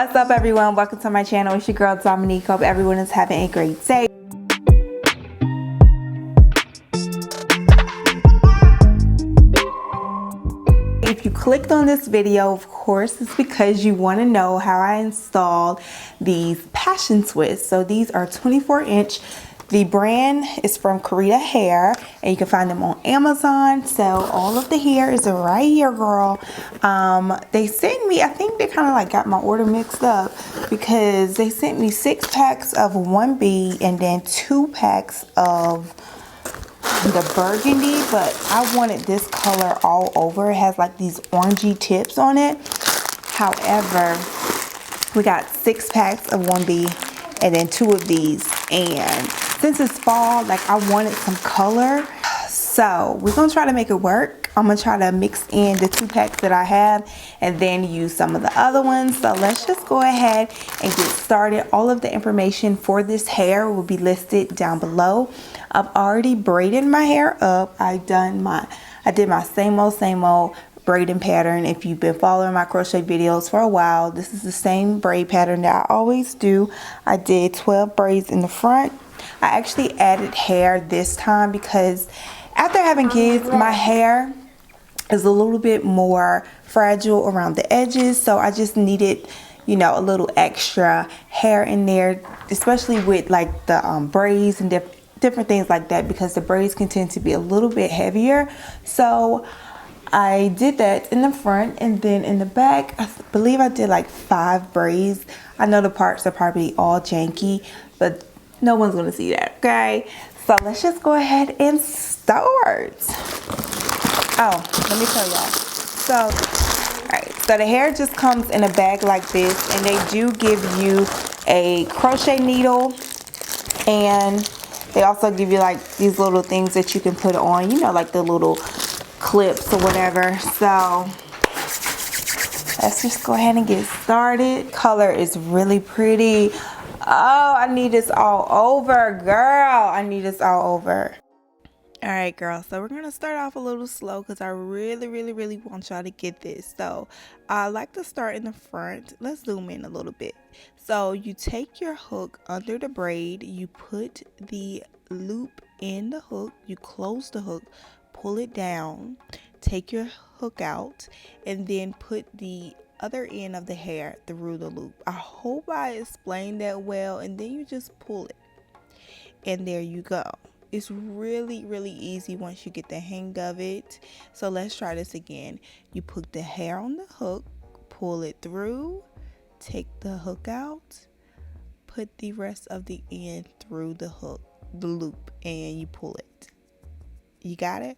What's up, everyone? Welcome to my channel. It's your girl Domonique. Hope everyone is having a great day. If you clicked on this video, of course, it's because you want to know how I installed these passion twists. So these are 24-inch. The brand is from Karida Hair, and you can find them on Amazon. So all of the hair is right here, girl. They sent me, I think they kind of like got my order mixed up because they sent me 6 packs of 1B and then 2 packs of the burgundy, but I wanted this color all over. It has like these orangey tips on it. However, we got 6 packs of 1B and then 2 of these, and since it's fall, like I wanted some color, so we're gonna try to make it work. I'm gonna try to mix in the 2 packs that I have and then use some of the other ones. So let's just go ahead and get started. All of the information for this hair will be listed down below. I've already braided my hair up. I did my same old braiding pattern. If you've been following my crochet videos for a while, this is the same braid pattern that I always do. I did 12 braids in the front. I actually added hair this time because after having kids, my hair is a little bit more fragile around the edges, so I just needed, you know, a little extra hair in there, especially with like the braids and different things like that, because the braids can tend to be a little bit heavier. So I did that in the front, and then in the back, I believe I did like 5 braids. I know the parts are probably all janky, but no one's gonna see that, okay? So let's just go ahead and start. Oh, let me tell y'all. So, all right, so the hair just comes in a bag like this, and they do give you a crochet needle, and they also give you like these little things that you can put on, you know, like the little clips or whatever. So let's just go ahead and get started. Color is really pretty. Oh, I need this all over, girl. I need this all over. All right, girl, so we're gonna start off a little slow because I really want y'all to get this. So I like to start in the front. Let's zoom in a little bit. So you take your hook under the braid, you put the loop in the hook, you close the hook, pull it down, take your hook out, and then put the other end of the hair through the loop. I hope I explained that well, and then you just pull it, and there you go. It's really easy once you get the hang of it. So let's try this again. You put the hair on the hook, pull it through, take the hook out, put the rest of the end through the hook, the loop, and you pull it. You got it?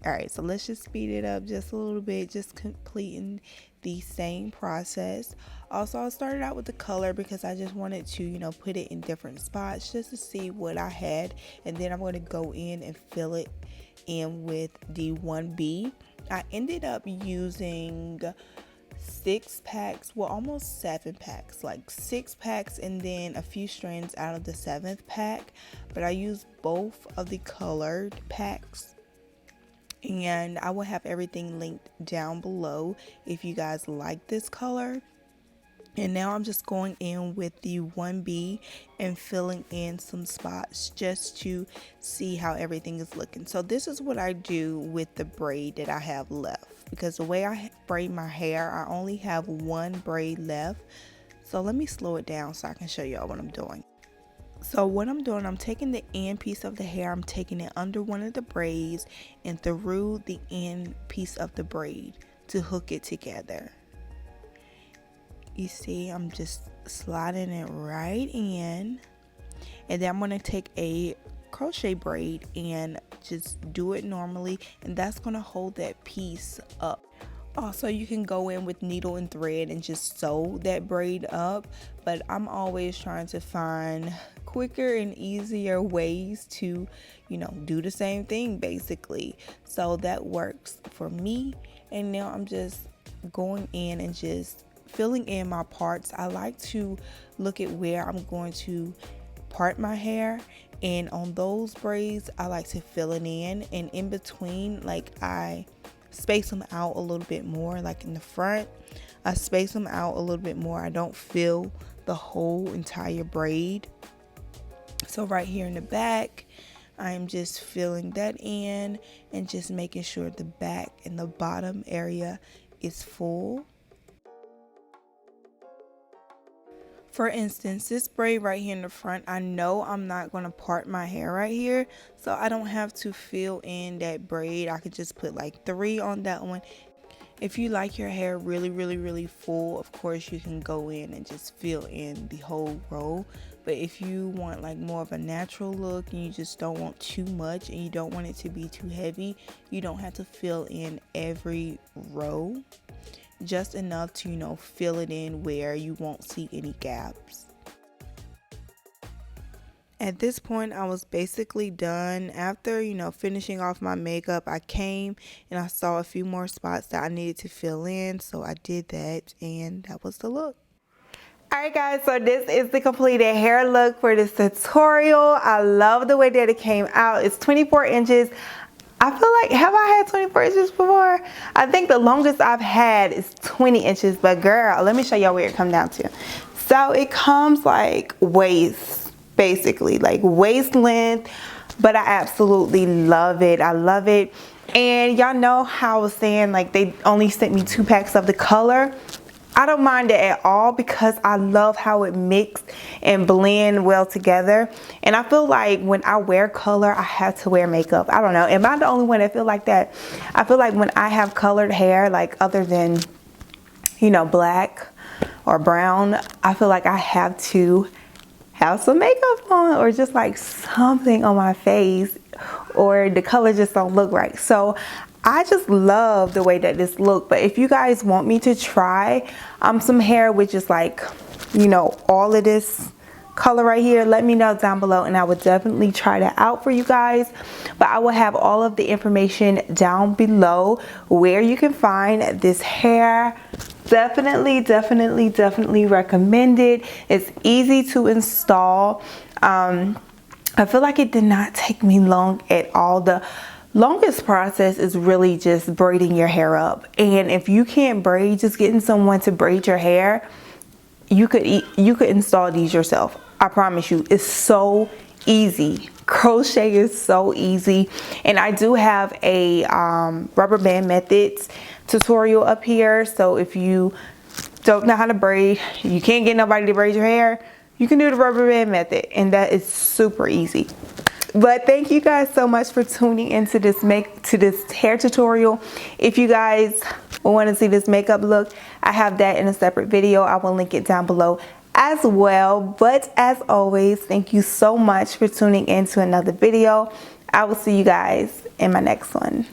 All right, so let's just speed it up just a little bit, just completing the same process. Also, I started out with the color because I just wanted to, you know, put it in different spots just to see what I had, and then I'm going to go in and fill it in with the 1B. I ended up using 6 packs, well, almost 7 packs, like 6 packs and then a few strands out of the 7th pack, but I used both of the colored packs. And I will have everything linked down below if you guys like this color. And now I'm just going in with the 1B and filling in some spots just to see how everything is looking. So this is what I do with the braid that I have left, because the way I braid my hair, I only have 1 braid left. So let me slow it down so I can show y'all what I'm doing. So what I'm doing, I'm taking the end piece of the hair, I'm taking it under one of the braids and through the end piece of the braid to hook it together. You see, I'm just sliding it right in, and then I'm going to take a crochet braid and just do it normally, and that's going to hold that piece up. Also, you can go in with needle and thread and just sew that braid up, but I'm always trying to find quicker and easier ways to, you know, do the same thing basically. So that works for me. And now I'm just going in and just filling in my parts. I like to look at where I'm going to part my hair, and on those braids I like to fill it in, and in between, like, I space them out a little bit more. Like in the front, I space them out a little bit more. I don't fill the whole entire braid. So right here in the back, I'm just filling that in and just making sure the back and the bottom area is full. For instance, this braid right here in the front, I know I'm not going to part my hair right here, so I don't have to fill in that braid. I could just put like 3 on that one. If you like your hair really full, of course you can go in and just fill in the whole row. But if you want like more of a natural look and you just don't want too much and you don't want it to be too heavy, you don't have to fill in every row. Just enough to, you know, fill it in where you won't see any gaps. At this point, I was basically done. After, you know, finishing off my makeup, I came and I saw a few more spots that I needed to fill in. So I did that and that was the look. Alright guys, so this is the completed hair look for this tutorial. I love the way that it came out. It's 24 inches. I feel like, have I had 24 inches before? I think the longest I've had is 20 inches, but girl, let me show y'all where it comes down to. So it comes like waist, basically, like waist length, but I absolutely love it. I love it. And y'all know how I was saying, like, they only sent me 2 packs of the color. I don't mind it at all because I love how it mixed and blend well together. And I feel like when I wear color, I have to wear makeup. I don't know. Am I the only one that feel like that? I feel like when I have colored hair, like other than, you know, black or brown, I feel like I have to have some makeup on or just like something on my face, or the color just don't look right. So I just love the way that this look. But if you guys want me to try some hair with just like, you know, all of this color right here, let me know down below and I would definitely try that out for you guys. But I will have all of the information down below where you can find this hair. Definitely recommend it. It's easy to install. I feel like it did not take me long at all. The longest process is really just braiding your hair up. And if you can't braid, just getting someone to braid your hair, you could install these yourself. I promise you, it's so easy. Crochet is so easy. And I do have a rubber band methods tutorial up here. So if you don't know how to braid, you can't get nobody to braid your hair, you can do the rubber band method, and that is super easy. But thank you guys so much for tuning into this hair tutorial. If you guys want to see this makeup look, I have that in a separate video. I will link it down below as well. But as always, thank you so much for tuning in to another video. I will see you guys in my next one.